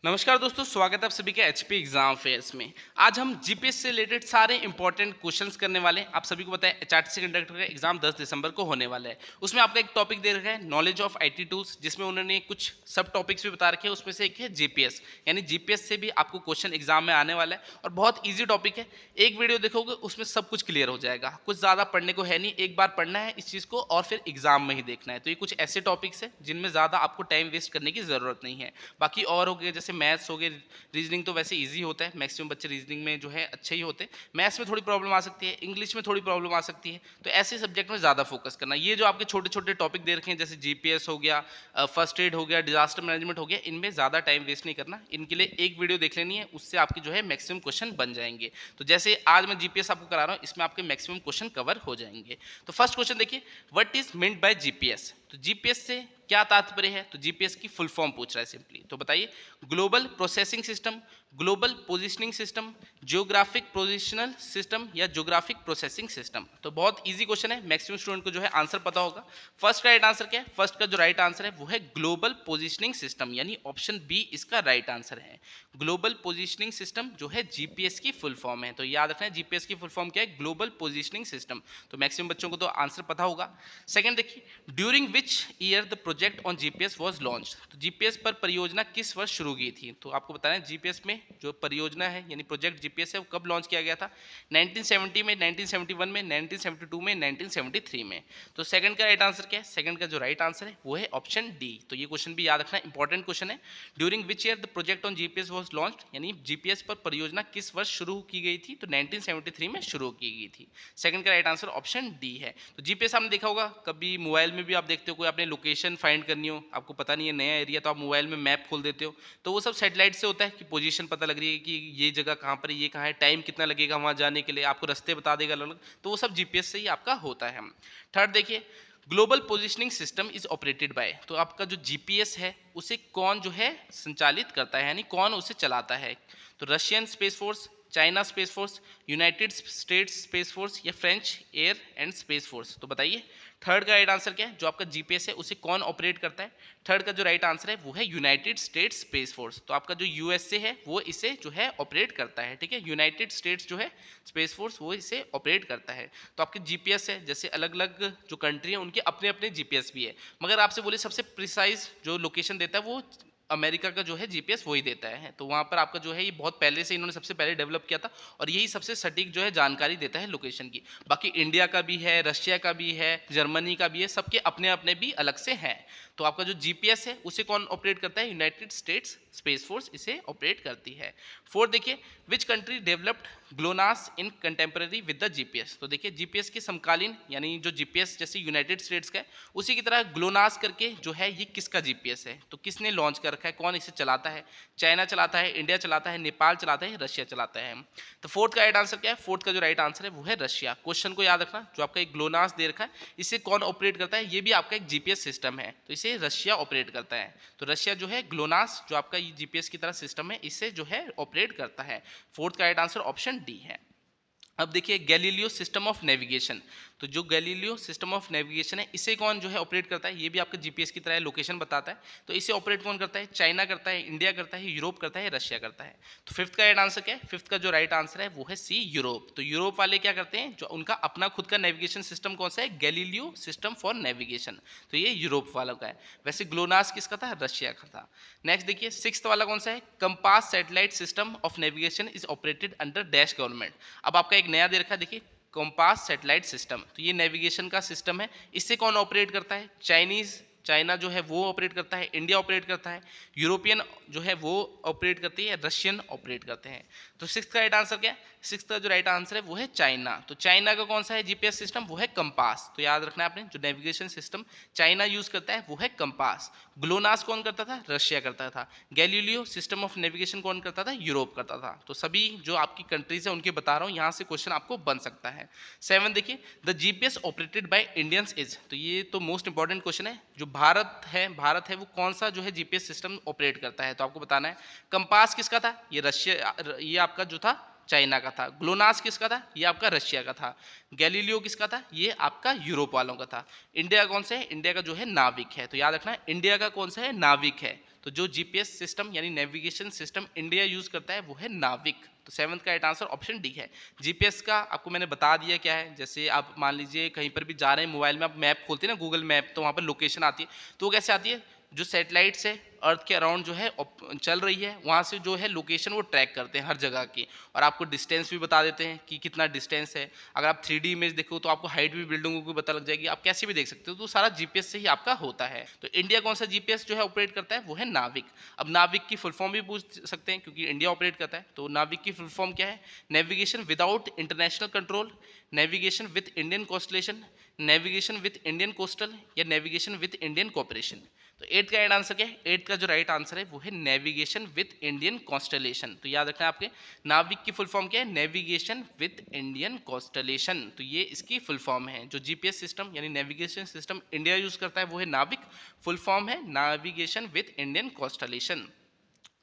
नमस्कार दोस्तों, स्वागत है आप सभी के एचपी एग्जाम फेयर्स में। आज हम जीपीएस से रिलेटेड सारे इंपॉर्टेंट क्वेश्चंस करने वाले हैं। आप सभी को पता है एचआरटीसी कंडक्टर का एग्जाम 10 दिसंबर को होने वाला है। उसमें आपका एक टॉपिक दे रखा है नॉलेज ऑफ आईटी टूल्स, जिसमें उन्होंने कुछ सब टॉपिक्स भी बता रखे हैं। उसमें से एक है जीपीएस, यानी जीपीएस से भी आपको क्वेश्चन एग्जाम में आने वाला है और बहुत ईजी टॉपिक है। एक वीडियो देखोगे उसमें सब कुछ क्लियर हो जाएगा, कुछ ज़्यादा पढ़ने को है नहीं, एक बार पढ़ना है इस चीज़ को और फिर एग्जाम में ही देखना है। तो ये कुछ ऐसे टॉपिक्स है जिनमें ज़्यादा आपको टाइम वेस्ट करने की ज़रूरत नहीं है। बाकी और हो गए जैसे मैथ्स हो गए, रीजनिंग तो वैसे इजी होता है, मैक्सिमम बच्चे रीजनिंग में जो है अच्छे ही होते हैं। मैथ्स में थोड़ी प्रॉब्लम आ सकती है, इंग्लिश में थोड़ी प्रॉब्लम आ सकती है, तो ऐसे सब्जेक्ट में ज़्यादा फोकस करना। ये जो आपके छोटे छोटे टॉपिक दे रखे हैं जैसे जीपीएस हो गया, फर्स्ट एड हो गया, डिजास्टर मैनेजमेंट हो गया, इनमें ज़्यादा टाइम वेस्ट नहीं करना। इनके लिए एक वीडियो देख लेनी है, उससे आपकी जो है मैक्सिमम क्वेश्चन बन जाएंगे। तो जैसे आज मैं जीपीएस आपको करा रहा हूँ, इसमें आपके मैक्सिमम क्वेश्चन कवर हो जाएंगे। तो फर्स्ट क्वेश्चन देखिए, what is meant by GPS. तो जीपीएस से क्या तात्पर्य है, तो जीपीएस की फुल फॉर्म पूछ रहा है सिंपली। तो बताइए, global processing system, global positioning system, geographic positional system या जियोग्राफिक प्रोसेसिंग सिस्टम। तो बहुत इजी क्वेश्चन है, मैक्सिमम स्टूडेंट को जो है आंसर पता होगा। फर्स्ट राइट आंसर क्या है, फर्स्ट का जो राइट आंसर है वो है ग्लोबल पोजिशनिंग सिस्टम, यानी ऑप्शन बी इसका राइट आंसर है। ग्लोबल पोजिशनिंग सिस्टम जो है जीपीएस की फुल फॉर्म है। तो याद रखना है जीपीएस की फुल फॉर्म क्या है, ग्लोबल पोजिशनिंग सिस्टम। तो मैक्सिमम बच्चों को तो आंसर पता होगा। सेकंड देखिए, during which year the project on GPS was launch. तो जीपीएस पर परियोजना किस वर्ष शुरू की थी। तो आपको बताना है जीपीएस में जो परियोजना है यानी प्रोजेक्ट जीपीएस है वो कब लॉन्च किया गया था, 1970 में, 1971 में, 1972 में, 1973 में। तो सेकंड का राइट आंसर क्या है, सेकंड का जो राइट आंसर है वो है ऑप्शन डी। तो ये क्वेश्चन भी याद रखना, इंपॉर्टेंट क्वेश्चन है। During which year the project on GPS was launch, यानी जीपीएस पर परियोजना किस वर्ष शुरू की गई थी, तो 1973 में शुरू की गई थी। सेकंड का राइट आंसर ऑप्शन डी है। तो जीपीएस आपने देखा होगा, कभी मोबाइल में भी आप देखते हो, कोई आपने लोकेशन फाइंड करनी हो, आपको पता नहीं है नया एरिया, तो आप मोबाइल में मैप खोल देते हो, तो वो सब सैटेलाइट से होता है कि पोजीशन पता लग रही है कि ये जगह कहाँ पर है, ये कहाँ है, टाइम कितना लगेगा वहाँ जाने के लिए, आपको रास्ते बता देगा अलग। तो वो सब जीपीएस से ही आपका होता है। थर्ड देखिए, global positioning system is operated by. तो आपका जो जीपीएस है उसे कौन जो है संचालित करता है, यानी कौन उसे चलाता है। तो Russian space force, China space force, United States space force या French air and space force. तो बताइए थर्ड का राइट आंसर क्या है, जो आपका जीपीएस है उसे कौन ऑपरेट करता है। थर्ड का जो राइट आंसर है वो है यूनाइटेड स्टेट्स स्पेस फोर्स। तो आपका जो यूएसए है वो इसे जो है ऑपरेट करता है, ठीक है। यूनाइटेड स्टेट्स जो है स्पेस फोर्स वो इसे ऑपरेट करता है। तो आपके जीपीएस है, जैसे अलग अलग जो कंट्री है उनके अपने अपने जीपीएस भी है, मगर आपसे बोले सबसे प्रिसाइज जो लोकेशन देता है वो अमेरिका का जो है जीपीएस वही देता है। तो वहाँ पर आपका जो है ये बहुत पहले से इन्होंने सबसे पहले डेवलप किया था और यही सबसे सटीक जो है जानकारी देता है लोकेशन की। बाकी इंडिया का भी है, रशिया का भी है, जर्मनी का भी है, सबके अपने अपने भी अलग से हैं। तो आपका जो जीपीएस है उसे कौन ऑपरेट करता है, यूनाइटेड स्टेट्स स्पेस फोर्स इसे ऑपरेट करती है। फोर्थ देखिए, which country developed GLONASS in contemporary with the GPS. तो देखिए जीपीएस के समकालीन, यानी जो जीपीएस जैसे यूनाइटेड स्टेट्स का है उसी की तरह ग्लोनास करके जो है ये किसका जीपीएस है, तो किसने लॉन्च कर रखा है, कौन इसे चलाता है। चाइना चलाता है, इंडिया चलाता है, नेपाल चलाता है, रशिया चलाता है। तो फोर्थ का राइट आंसर क्या है, फोर्थ का जो राइट आंसर है वो है रशिया। क्वेश्चन को याद रखना, जो आपका एक ग्लोनास दे रखा है इसे कौन ऑपरेट करता है, ये भी आपका एक जीपीएस सिस्टम है, तो इसे रशिया ऑपरेट करता है। तो रशिया जो है ग्लोनास जो आपका ये जीपीएस की तरह सिस्टम है इसे जो है ऑपरेट करता है। फोर्थ का राइट आंसर ऑप्शन डी है। अब देखिए गैलीलियो सिस्टम ऑफ नेविगेशन। तो जो गैलीलियो सिस्टम ऑफ नेविगेशन है इसे कौन जो है ऑपरेट करता है, ये भी आपका जीपीएस की तरह लोकेशन बताता है। तो इसे ऑपरेट कौन करता है, चाइना करता है, इंडिया करता है, यूरोप करता है, रशिया करता है। तो फिफ्थ का राइट आंसर क्या है, फिफ्थ का जो राइट आंसर है वो है सी, यूरोप। तो यूरोप वाले क्या करते हैं, जो उनका अपना खुद का नेविगेशन सिस्टम कौन सा है, गैलीलियो सिस्टम फॉर नेविगेशन। तो ये यूरोप वालों का है। वैसे ग्लोनास किसका था, रशिया का था। नेक्स्ट देखिए सिक्स्थ वाला कौन सा है, compass satellite system of navigation is operated under dash government. अब आपका एक नया दे रखा है, देखिए कंपास सैटेलाइट सिस्टम। तो ये नेविगेशन का सिस्टम है, इससे कौन ऑपरेट करता है, चाइनीज, चाइना जो है वो ऑपरेट करता है, इंडिया ऑपरेट करता है, यूरोपियन जो है वो ऑपरेट करती है, रशियन ऑपरेट करते हैं। तो सिक्स्थ का राइट आंसर क्या है, सिक्स्थ का जो राइट आंसर है वो है चाइना। तो चाइना का कौन सा है जीपीएस सिस्टम, वो है कंपास। तो याद रखना है आपने, जो नेविगेशन सिस्टम चाइना यूज करता है वो है कंपास। ग्लोनास कौन करता था, रशिया करता था। गैलीलियो सिस्टम ऑफ नेविगेशन कौन करता था, यूरोप करता था। तो सभी जो आपकी कंट्रीज है उनके बता रहा हूँ, यहाँ से क्वेश्चन आपको बन सकता है। सेवन देखिए, the GPS operated by Indians is. तो ये तो मोस्ट इंपॉर्टेंट क्वेश्चन है, जो भारत है वो कौन सा जो है जीपीएस सिस्टम ऑपरेट करता है। तो आपको बताना है कंपास किसका था, ये रशिया, ये आपका जो था चाइना का था। ग्लोनास किसका था? ये आपका रशिया का था। गैलीलियो किसका था? ये आपका यूरोप वालों का था। इंडिया कौन सा है? इंडिया का जो है नाविक है। तो याद रखना इंडिया का कौन सा है? नाविक है। तो जो जीपीएस सिस्टम यानी नेविगेशन सिस्टम इंडिया यूज करता है वो है नाविक। तो सेवंथ का राइट आंसर ऑप्शन डी है। जीपीएस का आपको मैंने बता दिया क्या है। जैसे आप मान लीजिए कहीं पर भी जा रहे हैं, मोबाइल में आप मैप खोलते हैं ना, गूगल मैप, तो वहाँ पर लोकेशन आती है। तो वो कैसे आती है? जो सैटेलाइट्स है अर्थ के अराउंड जो है चल रही है, वहाँ से जो है लोकेशन वो ट्रैक करते हैं हर जगह की, और आपको डिस्टेंस भी बता देते हैं कि कितना डिस्टेंस है। अगर आप 3D इमेज देखो तो आपको हाइट भी बिल्डिंगों की पता लग जाएगी, आप कैसे भी देख सकते हो। तो सारा जीपीएस से ही आपका होता है। तो इंडिया कौन सा जीपीएस जो है ऑपरेट करता है? वो है नाविक। अब नाविक की फुल फॉर्म भी पूछ सकते हैं क्योंकि इंडिया ऑपरेट करता है। तो नाविक की फुल फॉर्म क्या है? Navigation without international control, navigation with Indian constellation, navigation with Indian coastal, या नेविगेशन विद इंडियन कॉपरेशन। तो एट्थ का राइट आंसर क्या है? एट्थ का जो राइट आंसर है वो है नेविगेशन विद इंडियन कॉन्स्टलेशन। तो याद रखना है आपके नाविक की फुल फॉर्म क्या है? Navigation with Indian constellation. तो ये इसकी फुल फॉर्म है। जो जीपीएस सिस्टम यानी नेविगेशन सिस्टम इंडिया यूज करता है वो है नाविक। फुल फॉर्म है नेविगेशन विद इंडियन कॉन्स्टलेशन।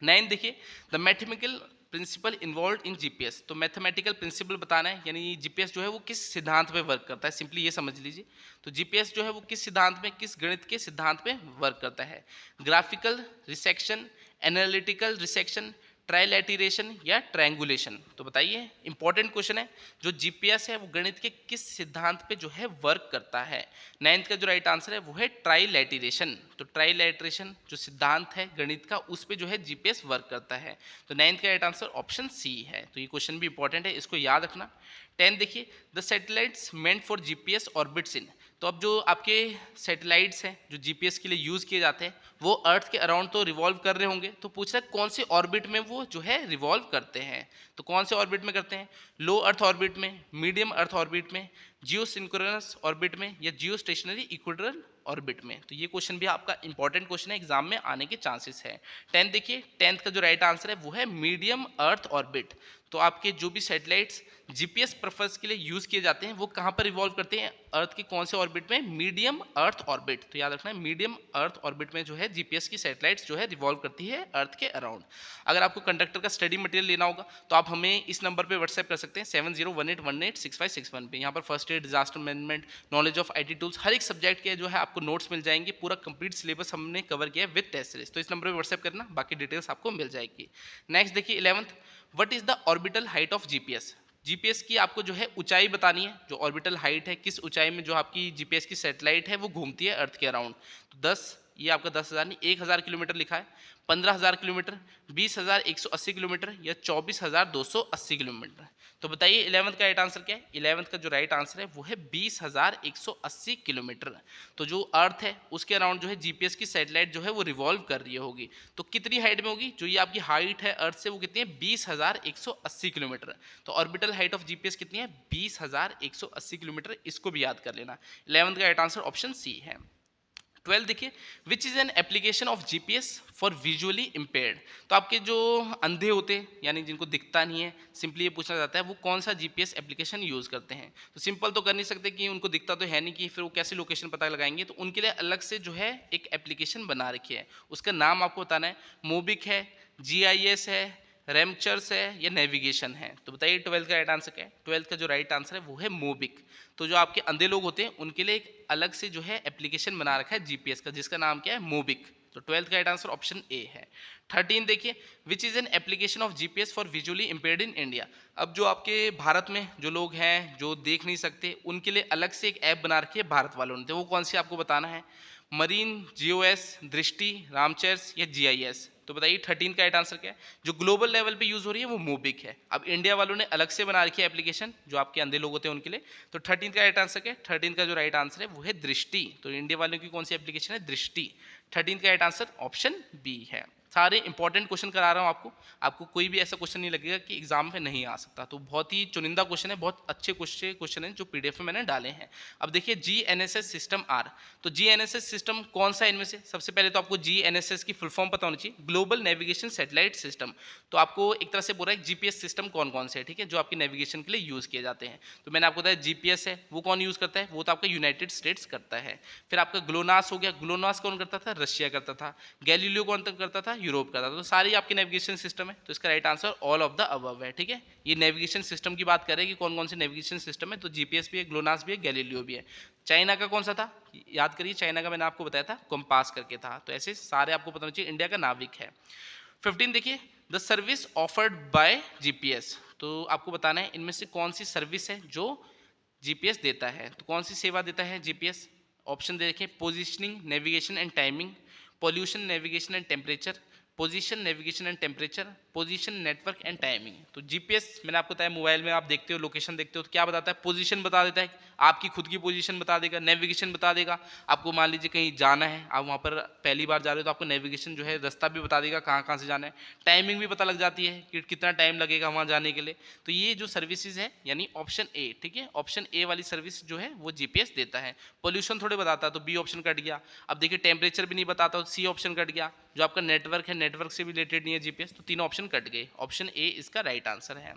9 देखिए, the mathematical principle involve in GPS. तो मैथमेटिकल प्रिंसिपल बताना है, यानी जीपीएस जो है वो किस सिद्धांत पे वर्क करता है, सिंपली ये समझ लीजिए। तो जीपीएस जो है वो किस सिद्धांत में, किस गणित के सिद्धांत पे वर्क करता है? Graphical resection, analytical resection, trilateration या ट्रायंगुलेशन। तो बताइए, इंपॉर्टेंट क्वेश्चन है। जो जीपीएस है वो गणित के किस सिद्धांत पे जो है वर्क करता है? 9th का जो राइट आंसर है वो है ट्राइलेटरेशन। तो ट्राइलेटरेशन जो सिद्धांत है गणित का, उस पे जो है जीपीएस वर्क करता है। तो 9th का राइट आंसर ऑप्शन सी है। तो ये क्वेश्चन भी इंपॉर्टेंट है, इसको याद रखना। 10 देखिए, the satellites meant for GPS orbits in. तो अब जो आपके सैटेलाइट्स हैं जो जीपीएस के लिए यूज़ किए जाते हैं, वो अर्थ के अराउंड तो रिवॉल्व कर रहे होंगे। तो पूछ रहा है कौन से ऑर्बिट में वो जो है रिवॉल्व करते हैं। तो कौन से ऑर्बिट में करते हैं? लो अर्थ ऑर्बिट में, मीडियम अर्थ ऑर्बिट में, जियो सिंक्रोनस ऑर्बिट में, या जियो स्टेशनरी इक्वेटोरियल ऑर्बिट में। तो ये क्वेश्चन भी आपका इंपॉर्टेंट क्वेश्चन है, एग्जाम में आने के चांसेस है। 10 देखिए, 10th का जो राइट आंसर है वो है मीडियम अर्थ ऑर्बिट। तो आपके जो भी सैटेलाइट्स जीपीएस पर्पस के लिए यूज किए जाते हैं वो कहाँ पर रिवॉल्व करते हैं? अर्थ के कौन से ऑर्बिट में? Medium earth orbit. तो याद रखना है मीडियम अर्थ ऑर्बिट में जो है जीपीएस की सैटेलाइट्स जो है रिवॉल्व करती है अर्थ के अराउंड। अगर आपको कंडक्टर का स्टडी मटेरियल लेना होगा तो आप हमें इस नंबर पर व्हाट्सएप कर सकते हैं 7018186561 पे। यहाँ पर first aid, disaster management, knowledge of IT tools, हर एक सब्जेक्ट के जो है आपको नोट्स मिल जाएंगे। पूरा कंप्लीट सिलेबस हमने कवर किया है विद टेस्ट सीरीज। तो इस नंबर पर व्हाट्सएप करना, बाकी डिटेल्स आपको मिल जाएगी। नेक्स्ट देखिए 11th, what is the orbital height of GPS. GPS की आपको जो है ऊंचाई बतानी है, जो ऑर्बिटल हाइट है, किस ऊंचाई में जो आपकी जीपीएस की सैटेलाइट है वो घूमती है अर्थ के अराउंड। तो 10, ये आपका 10,000 नहीं 1,000 किलोमीटर लिखा है, 15,000 किलोमीटर, 20,180 किलोमीटर, या 24,280 किलोमीटर। तो बताइए 11th का राइट आंसर क्या है? 11th का जो राइट आंसर है वो है 20,180 किलोमीटर। तो जो अर्थ है उसके अराउंड जो है जीपीएस की सैटेलाइट जो है वो रिवॉल्व कर रही होगी। तो कितनी हाइट में होगी? जो ये आपकी हाइट है अर्थ से वो कितनी है? 20,180 किलोमीटर। तो ऑर्बिटल हाइट ऑफ जीपीएस कितनी है? 20,180 किलोमीटर। इसको भी याद कर लेना। 11th का राइट आंसर ऑप्शन सी है। 12 देखिए, which is an application of GPS for visually impaired. तो आपके जो अंधे होते हैं यानी जिनको दिखता नहीं है, सिंपली ये पूछना जाता है वो कौन सा जीपीएस एप्लीकेशन यूज़ करते हैं। तो सिंपल तो कर नहीं सकते कि उनको दिखता तो है नहीं, कि फिर वो कैसे लोकेशन पता लगाएंगे। तो उनके लिए अलग से जो है एक एप्लीकेशन बना रखी है, उसका नाम आपको बताना है। मोबिक है, जीआईएस है, रेमचर्स है, या नेविगेशन है। तो बताइए 12th का राइट आंसर क्या है? 12th का जो राइट आंसर है वो है मोबिक। तो जो आपके अंधे लोग होते हैं उनके लिए एक अलग से जो है एप्लीकेशन बना रखा है जीपीएस का, जिसका नाम क्या है? मोबिक। तो 12th का राइट आंसर ऑप्शन ए है। 13 देखिए, which is an application of GPS for visually impaired in India. अब जो आपके भारत में जो लोग हैं जो देख नहीं सकते, उनके लिए अलग से एक ऐप बना रखी है भारत वालों ने। तो वो कौन सी आपको बताना है? मरीन, जीओएस, दृष्टि, रामचर्स, या जीआईएस। तो बताइए 13 का राइट आंसर क्या है? जो ग्लोबल लेवल पे यूज हो रही है वो मोबिक है। अब इंडिया वालों ने अलग से बना रखी है एप्लीकेशन जो आपके अंधे लोग होते हैं उनके लिए। तो 13 का राइट आंसर क्या है? 13 का जो राइट आंसर है वो है दृष्टि। तो इंडिया वालों की कौन सी एप्लीकेशन है? दृष्टि। 13 का राइट आंसर ऑप्शन बी है। सारे इंपॉर्टेंट क्वेश्चन करा रहा हूँ आपको कोई भी ऐसा क्वेश्चन नहीं लगेगा कि एग्जाम में नहीं आ सकता। तो बहुत ही चुनिंदा क्वेश्चन है, बहुत अच्छे क्वेश्चन हैं जो पीडीएफ में मैंने डाले हैं। अब देखिए जीएनएसएस सिस्टम आर। तो जीएनएसएस सिस्टम कौन सा इनमें से? सबसे पहले तो आपको जीएनएसएस की फुल फॉर्म पता होनी चाहिए, ग्लोबल नेविगेशन सैटेलाइट सिस्टम। तो आपको एक तरह से बोल रहा है जीपीएस सिस्टम कौन कौन से है, ठीक है, जो आपकी नेविगेशन के लिए यूज किए जाते हैं। तो मैंने आपको बताया जीपीएस है, वो कौन यूज करता है? वो तो आपका यूनाइटेड स्टेट्स करता है। फिर आपका ग्लोनास हो गया, ग्लोनास कौन करता था? रशिया करता था। गैलीलियो कौन करता था? यूरोप का था। तो सारी आपकी नेविगेशन सिस्टम है, तो इसका right answer all of the above है। ठीक है, ये नेविगेशन सिस्टम की बात करें कि कौन कौन से नेविगेशन सिस्टम है, तो जीपीएस भी है, ग्लोनास भी है, गैलीलियो भी है। चाइना का कौन सा था, याद करिए, चाइना का मैंने आपको बताया था कंपास करके था। तो ऐसे सारे आपको पता होना चाहिए। इंडिया का नाविक है। 15 देखिए, the service offered by GPS, तो आपको बताना है इनमें से कौन सी सर्विस है जो जीपीएस देता है। तो कौन सी सेवा देता है जीपीएस, ऑप्शन दे रखे, positioning, navigation and timing, pollution, navigation and temperature, position, navigation and temperature, position, network and timing. तो जीपीएस मैंने आपको बताया, मोबाइल में आप देखते हो, लोकेशन देखते हो, तो क्या बताता है, पोजीशन बता देता है, आपकी खुद की पोजीशन बता देगा, नेविगेशन बता देगा, आपको मान लीजिए कहीं जाना है, आप वहाँ पर पहली बार जा रहे हो तो आपको नेविगेशन जो है रास्ता भी बता देगा कहाँ कहाँ से जाना है, टाइमिंग भी पता लग जाती है कि कितना टाइम लगेगा वहाँ जाने के लिए। तो ये जो सर्विसेज है यानी ऑप्शन ए, ठीक है, ऑप्शन ए वाली सर्विस जो है वो जीपीएस देता है। पोल्यूशन थोड़े बताता तो बी ऑप्शन कट गया। अब देखिए टेम्परेचर भी नहीं बताता तो सी ऑप्शन कट गया। जो आपका नेटवर्क है, नेटवर्क से भी रिलेटेड नहीं है जीपीएस, तो तीनों ऑप्शन कट गए। ऑप्शन ए इसका राइट आंसर है।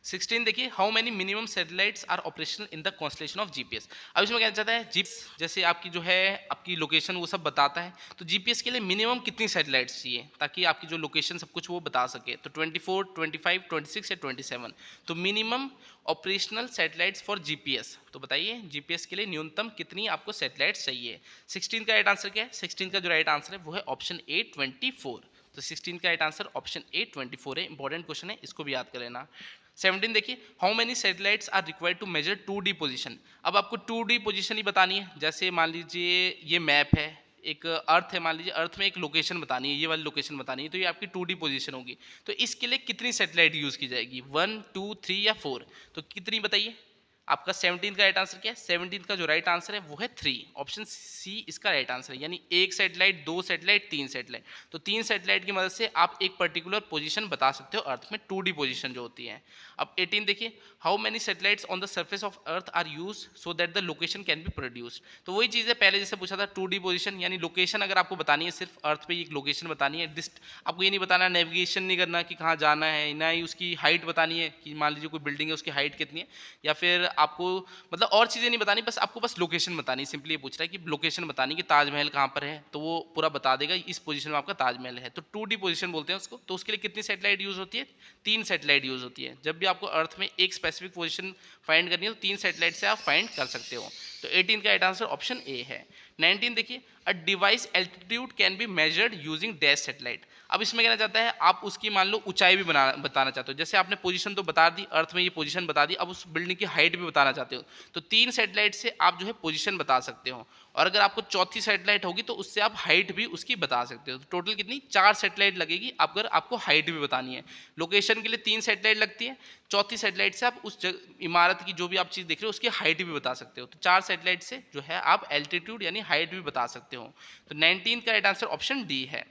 16 देखिए, how many minimum satellites are operational in the constellation of GPS. अब इसमें क्या चाहता है, जीपीएस जैसे आपकी जो है आपकी लोकेशन वो सब बताता है, तो जीपीएस के लिए मिनिमम कितनी सैटेलाइट्स चाहिए ताकि आपकी जो लोकेशन सब कुछ वो बता सके। तो 24, 25, 26 या 27। तो minimum operational satellites for GPS, तो बताइए जीपीएस के लिए न्यूनतम कितनी आपको सैटेलाइट्स चाहिए। 16 का राइट आंसर क्या है, 16 का जो राइट आंसर है वो है ऑप्शन ए 24। तो 16 का राइट आंसर ऑप्शन ए 24 है। इंपॉर्टेंट क्वेश्चन है, इसको भी याद कर लेना। 17 देखिए, how many satellites are required to measure 2D position. अब आपको 2D पोजीशन ही बतानी है। जैसे मान लीजिए ये मैप है, एक अर्थ है, मान लीजिए अर्थ में एक लोकेशन बतानी है, ये वाली लोकेशन बतानी है, तो ये आपकी 2D पोजीशन होगी। तो इसके लिए कितनी सैटेलाइट यूज की जाएगी, 1, 2, 3 या 4, तो कितनी बताइए। आपका 17 का राइट आंसर क्या है, 17 का जो राइट आंसर है वो है 3। ऑप्शन सी इसका राइट आंसर है, यानी एक सैटेलाइट, दो सैटेलाइट, तीन सैटेलाइट। तो तीन सैटेलाइट की मदद से आप एक पर्टिकुलर पोजीशन बता सकते हो अर्थ में, 2D पोजीशन जो होती है। अब 18 देखिए, how many satellites on the surface of earth are use so that the location can be produced. तो वही चीज़ है, पहले जैसे पूछा था 2D पोजीशन, यानी लोकेशन अगर आपको बतानी है, सिर्फ अर्थ पे एक लोकेशन बतानी है, आपको ये नहीं बताना, नेविगेशन नहीं करना कि कहाँ जाना है, ना ही उसकी हाइट बतानी है कि मान लीजिए कोई बिल्डिंग है उसकी हाइट कितनी है, या फिर आपको मतलब और चीज़ें नहीं बतानी, बस आपको बस लोकेशन बतानी। सिंपली ये पूछ रहा है कि लोकेशन बतानी कि ताजमहल कहाँ पर है, तो वो पूरा बता देगा इस पोजीशन में आपका ताजमहल है। तो 2D पोजीशन बोलते हैं उसको। तो उसके लिए कितनी सैटेलाइट यूज होती है, 3 सैटेलाइट यूज होती है। जब भी आपको अर्थ में एक स्पेसिफिक पोजीशन फाइंड करनी है तो 3 सैटेलाइट से आप फाइंड कर सकते हो। तो 18 का राइट आंसर ऑप्शन ए है। 19 देखिए, a device altitude can be measured using dash satellite. अब इसमें कहना चाहता है आप उसकी मान लो ऊंचाई भी बताना चाहते हो। जैसे आपने पोजीशन तो बता दी, अर्थ में ये पोजीशन बता दी, अब उस बिल्डिंग की हाइट भी बताना चाहते हो, तो 3 सैटेलाइट से आप जो है पोजीशन बता सकते हो। और अगर आपको चौथी सैटेलाइट होगी तो उससे आप हाइट भी उसकी बता सकते हो। तो टोटल कितनी, 4 सैटेलाइट लगेगी अगर आपको हाइट भी बतानी है। लोकेशन के लिए 3 सैटेलाइट लगती है, चौथी सैटेलाइट से आप उस इमारत की जो भी आप चीज़ देख रहे हो उसकी हाइट भी बता सकते हो। तो 4 सैटेलाइट से जो है आप एल्टीट्यूड यानी हाइट भी बता सकते हो। तो 19 का राइट आंसर ऑप्शन डी है।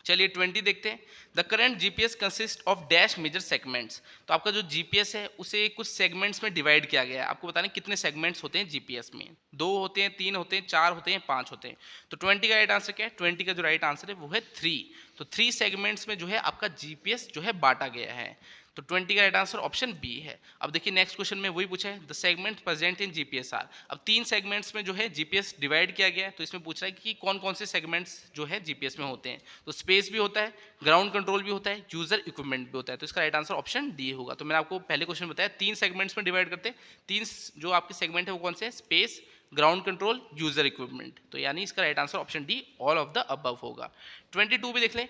चलिए 20 देखते हैं। The current GPS consist of dash major segments. तो आपका जो जीपीएस है उसे कुछ सेगमेंट्स में डिवाइड किया गया है। आपको बताना कितने सेगमेंट्स होते हैं जीपीएस में, 2 होते हैं, 3 होते हैं, 4 होते हैं, 5 होते हैं। तो 20 का राइट आंसर क्या है, 20 का जो राइट आंसर है वो है 3। तो 3 सेगमेंट्स में जो है आपका जीपीएस जो है बांटा गया है। तो 20 का राइट आंसर ऑप्शन बी है। अब देखिए नेक्स्ट क्वेश्चन में वही पूछा है, the segment present in GPS are. अब 3 सेगमेंट्स में जो है जीपीएस डिवाइड किया गया है, तो इसमें पूछ रहा है कि कौन कौन से सेगमेंट्स जो है जीपीएस में होते हैं। तो स्पेस भी होता है, ग्राउंड कंट्रोल भी होता है, यूजर इक्विपमेंट भी होता है। तो इसका राइट आंसर ऑप्शन डी होगा। तो मैंने आपको पहले क्वेश्चन बताया 3 सेगमेंट्स में डिवाइड करते हैं। 3 जो आपके सेगमेंट है वो कौन से हैं, space, ground control, user equipment. तो यानी इसका right answer option D all of the above होगा। 22 भी देख लें,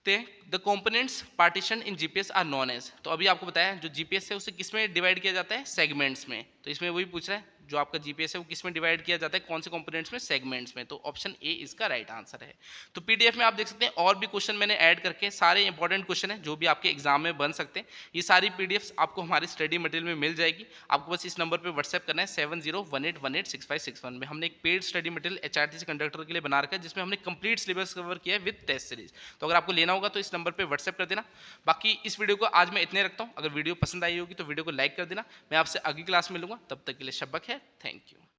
the components partition in GPS are known as. तो अभी आपको बताया जो जीपीएस है उसे किस में डिवाइड किया जाता है, सेगमेंट्स में। तो इसमें वही पूछ रहा है जो आपका जीपीएस है वो किस में डिवाइड किया जाता है, कौन से कंपोनेंट्स में, सेगमेंट्स में। तो ऑप्शन ए इसका राइट आंसर है। तो पीडीएफ में आप देख सकते हैं और भी क्वेश्चन मैंने ऐड करके, सारे इंपॉर्टेंट क्वेश्चन है जो भी आपके एग्जाम में बन सकते हैं। ये सारी पीडीएफ आपको हमारी स्टडी मटेरियल में मिल जाएगी। आपको बस इस नंबर पर व्हाट्सएप करना है 7018186561 में। हमने एक paid study material HRTC conductor के लिए बना रखा है जिसमें हमने कंप्लीट सिलेबस कवर किया है विद टेस्ट सीरीज। तो अगर आपको लेना होगा तो इस नंबर पर व्हाट्सएप कर देना। बाकी इस वीडियो को आज मैं इतने रखता हूँ। अगर वीडियो पसंद आई होगी तो वीडियो को लाइक कर देना। मैं आपसे अगली क्लास में मिलूंगा, तब तक के लिए शब्बक है, थैंक यू।